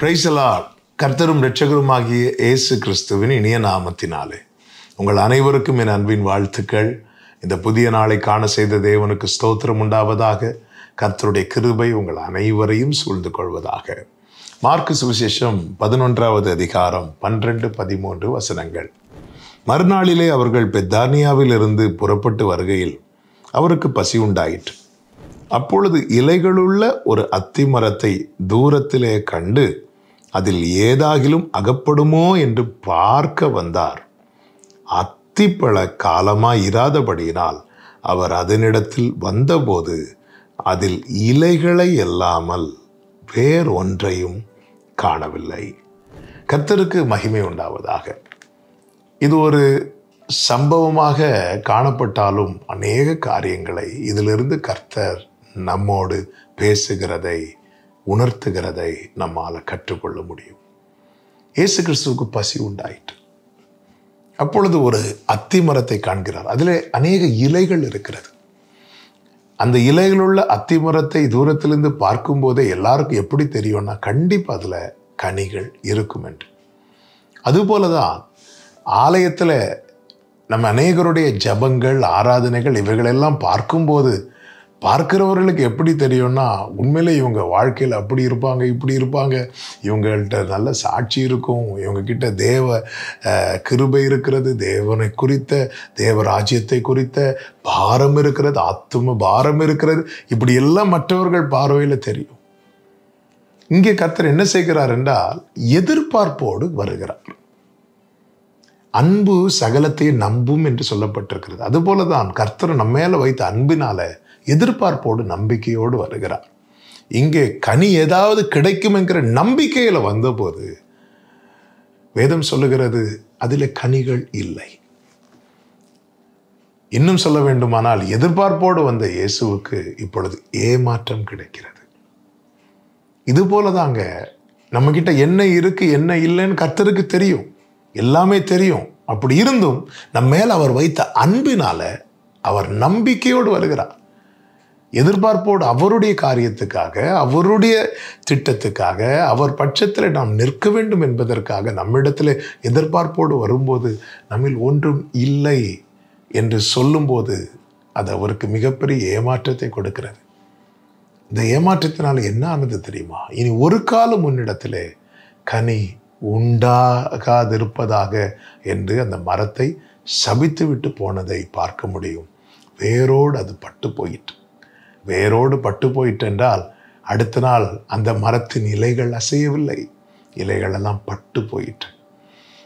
Praise the Lord. கர்த்தரும் இரட்சகருமாகிய இயேசு கிறிஸ்துவின் இனிய நாமத்தினாலே உங்கள் அனைவருக்கும் என் அன்பின் வாழ்த்துக்கள். இந்த புதிய நாளை காண செய்த தேவனுக்கு ஸ்தோத்திரம் உண்டாவதாக. கர்த்தருடைய கிருபை உங்கள் அனைவரையும் சூழ்ந்து கொள்வதாக. மார்க்கு சுவிசேஷம் 11வது அதிகாரம் 12-13 வசனங்கள். மறுநாளிலே அவர்கள் பெத்தானியாவில் இருந்து புறப்பட்டு வருகையில் அவருக்கு பசி உண்டாயிற்று. அப்பொழுது இலைகளுள்ள ஒரு அத்தி மரத்தை தூரத்திலே கண்டு அதில் ஏதாகிலும் அகப்படுமோ என்று பார்க்க வந்தார். அத்திப்பழ காலமாய் இராதபடியினால் அவர் அதனிடத்தில் வந்தபோது அதில் இலைகளை அல்லாமல் வேறொன்றையும் காணவில்லை. கர்த்தருக்கு மகிமை உண்டாவதாக. இது ஒரு சம்பவமாக காணப்பட்டாலும் அநேக காரியங்களை இதிலிருந்து கர்த்தர் நம்மோடு பேசுகிறதை, உணர்த்துகிறதை நம்மால் கற்றுக்கொள்ள முடியும். இயேசு கிறிஸ்துவுக்கு பசி உண்டாயிற்று. அப்பொழுது ஒரு அத்தி மரத்தை காண்கிறார். அதிலே அநேக இலைகள் இருக்கிறது. அந்த இலைகளுள்ள அத்தி மரத்தை தூரத்திலிருந்து பார்க்கும்போதே எல்லாருக்கும் எப்படி தெரியும்னா, கண்டிப்பாக அதில் கனிகள் இருக்கும் என்று. அதுபோலதான் ஆலயத்தில் நம்ம அநேகருடைய ஜபங்கள், ஆராதனைகள் இவைகளெல்லாம் பார்க்கும்போது பார்க்கிறவர்களுக்கு எப்படி தெரியும்னா, உண்மையிலே இவங்க வாழ்க்கையில் அப்படி இருப்பாங்க, இப்படி இருப்பாங்க, இவங்கள்ட்ட நல்ல சாட்சி இருக்கும், இவங்கக்கிட்ட தேவ கிருபை இருக்கிறது, தேவனை குறித்த, தேவராஜ்யத்தை குறித்த பாரம் இருக்கிறது, ஆத்தும பாரம் இருக்கிறது, இப்படி எல்லாம் மற்றவர்கள் பார்வையில் தெரியும். இங்கே கர்த்தர் என்ன செய்கிறார் என்றால், எதிர்பார்ப்போடு வருகிறார். அன்பு சகலத்தையும் நம்பும் என்று சொல்லப்பட்டிருக்கிறது. அதுபோலதான் கர்த்தர் நம்ம மேல வைத்த அன்பினால எதிர்பார்ப்போடு, நம்பிக்கையோடு வருகிறார். இங்கே கனி ஏதாவது கிடைக்கும் என்கிற நம்பிக்கையில வந்தபோது வேதம் சொல்லுகிறது, அதில் கனிகள் இல்லை. இன்னும் சொல்ல வேண்டுமானால், எதிர்பார்ப்போடு வந்த இயேசுவுக்கு இப்பொழுது ஏமாற்றம் கிடைக்கிறது. இது போலதாங்க நம்ம கிட்ட என்ன இருக்கு என்ன இல்லைன்னு கர்த்தருக்கு தெரியும், எல்லாமே தெரியும். அப்படி இருந்தும் நம்ம மேல அவர் வைத்த அன்பினால அவர் நம்பிக்கையோடு வருகிறார். எதிர்பார்ப்போடு அவருடைய காரியத்துக்காக, அவருடைய திட்டத்துக்காக, அவர் பட்சத்தில் நாம் நிற்க வேண்டும் என்பதற்காக நம்மிடத்தில் எதிர்பார்ப்போடு வரும்போது நம்மில் ஒன்றும் இல்லை என்று சொல்லும்போது அது அவருக்கு மிகப்பெரிய ஏமாற்றத்தை கொடுக்கிறது. இந்த ஏமாற்றத்தினால என்ன ஆனது தெரியுமா? இனி ஒரு காலம் முன்னிடத்திலே கனி உண்டாகாதிருப்பதாக என்று அந்த மரத்தை சபித்து விட்டு போனதை பார்க்க முடியும். வேரோடு அது பட்டு போயிற்று. வேரோடு பட்டு போயிட்டு என்றால் அடுத்த நாள் அந்த மரத்தின் இலைகள் அசையவில்லை, இலைகள் எல்லாம் பட்டு போயிற்று.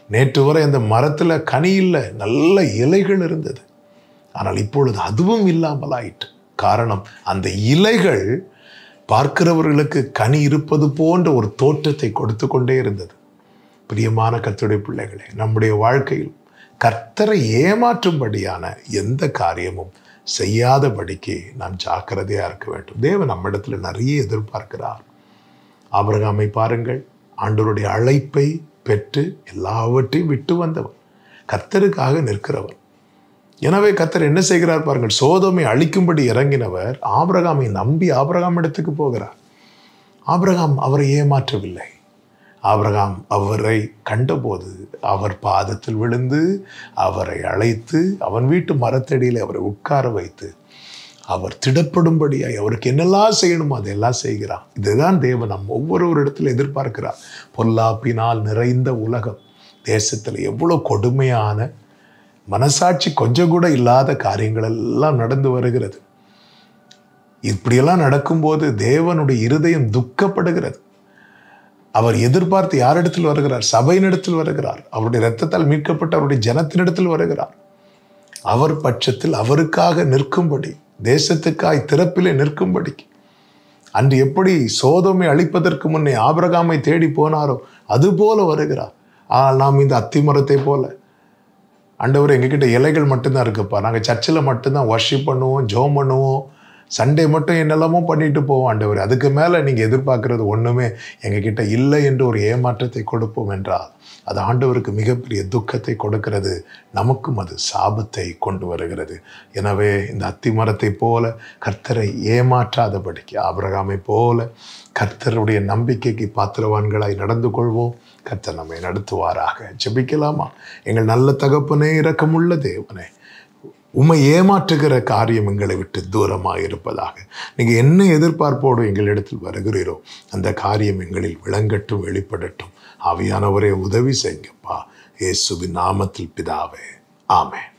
நேற்று வரை அந்த மரத்தில் கனி இல்லை, நல்ல இலைகள் இருந்தது. ஆனால் இப்பொழுது அதுவும் இல்லாமல் ஆயிற்று. காரணம், அந்த இலைகள் பார்க்கிறவர்களுக்கு கனி இருப்பது போன்ற ஒரு தோற்றத்தை கொடுத்து கொண்டே இருந்தது. பிரியமான கர்த்தருடைய பிள்ளைகளே, நம்முடைய வாழ்க்கையில் கர்த்தரை ஏமாற்றும்படியான எந்த காரியமும் செய்யாதபடிக்கு நாம் ஜாக்கிரதையாக இருக்க வேண்டும். தேவன் நம்மிடத்தில் நிறைய எதிர்பார்க்கிறார். ஆபிரகாமை பாருங்கள், ஆண்டவருடைய அழைப்பை பெற்று எல்லாவற்றையும் விட்டு வந்தவர், கர்த்தருக்காக நிற்கிறவர். எனவே கர்த்தர் என்ன செய்கிறார் பாருங்கள், சோதோமை அழிக்கும்படி இறங்கினவர் ஆபிரகாமை நம்பி ஆபிரகாம் இடத்துக்கு போகிறார். ஆபிரகாம் அவரை ஏமாற்றவில்லை. ஆபிரகாம் அவரை கண்டபோது அவர் பாதத்தில் விழுந்து அவரை அழைத்து அவன் வீட்டு மரத்தடியில் அவரை உட்கார வைத்து அவர் திடப்படும்படியாய் அவருக்கு என்னெல்லாம் செய்யணுமோ அதெல்லாம் செய்கிறார். இதுதான் தேவன் நம் ஒவ்வொரு இடத்துல எதிர்பார்க்கிறார். பொல்லாப்பினால் நிறைந்த உலகம், தேசத்தில் எவ்வளோ கொடுமையான, மனசாட்சி கொஞ்சம் கூட இல்லாத காரியங்கள் எல்லாம் நடந்து வருகிறது. இப்படியெல்லாம் நடக்கும்போது தேவனுடைய இருதயம் துக்கப்படுகிறது. அவர் எதிர்பார்த்து யாரிடத்தில் வருகிறார்? சபையினிடத்தில் வருகிறார். அவருடைய இரத்தத்தால் மீட்கப்பட்ட அவருடைய ஜனத்தினிடத்தில் வருகிறார். அவர் பட்சத்தில் அவருக்காக நிற்கும்படி, தேசத்துக்காய் திறப்பிலே நிற்கும்படி. அன்று எப்படி சோதோமை அழிப்பதற்கு முன்னே ஆபிரகாமை தேடி போனாரோ அதுபோல வருகிறார். ஆனால் நாம் இந்த அத்திமரத்தை போல, ஆண்டவர் எங்ககிட்ட இலைகள் மட்டும்தான் இருக்குப்பா, நாங்கள் சர்ச்சில் மட்டும்தான் வர்ஷிப் பண்ணுவோம், ஜெபம் பண்ணுவோம், சண்டே மட்டும் என்னெல்லாமோ பண்ணிட்டு போவோம் ஆண்டவர், அதுக்கு மேலே நீங்கள் எதிர்பார்க்கறது ஒன்றுமே எங்ககிட்ட இல்லை என்று ஒரு ஏமாற்றத்தை கொடுப்போம் என்றால் அது ஆண்டவருக்கு மிகப்பெரிய துக்கத்தை கொடுக்கிறது, நமக்கும் அது சாபத்தை கொண்டு வருகிறது. எனவே இந்த அத்தி மரத்தை போல கர்த்தரை ஏமாற்றாதபடிக்கு ஆபிரகாமை போல கர்த்தருடைய நம்பிக்கைக்கு பாத்திரவான்களாய் நடந்து கொள்வோம். கர்த்தர் நம்மை நடத்துவாராக. ஜெபிக்கலாமா? எங்கள் நல்ல தகப்பனே, இரக்கமுள்ள தேவனே, உம்மை ஏமாற்றுகிற காரியம் எங்களை விட்டு தூரமாக இருப்பதாக. நீங்கள் என்ன எதிர்பார்ப்போடு எங்களிடத்தில் வருகிறீரோ அந்த காரியம் எங்களில் விளங்கட்டும், வெளிப்படட்டும். ஆவியானவரே, உதவி செய்யுங்கப்பா. இயேசுவின் நாமத்தில் பிதாவே, ஆமென்.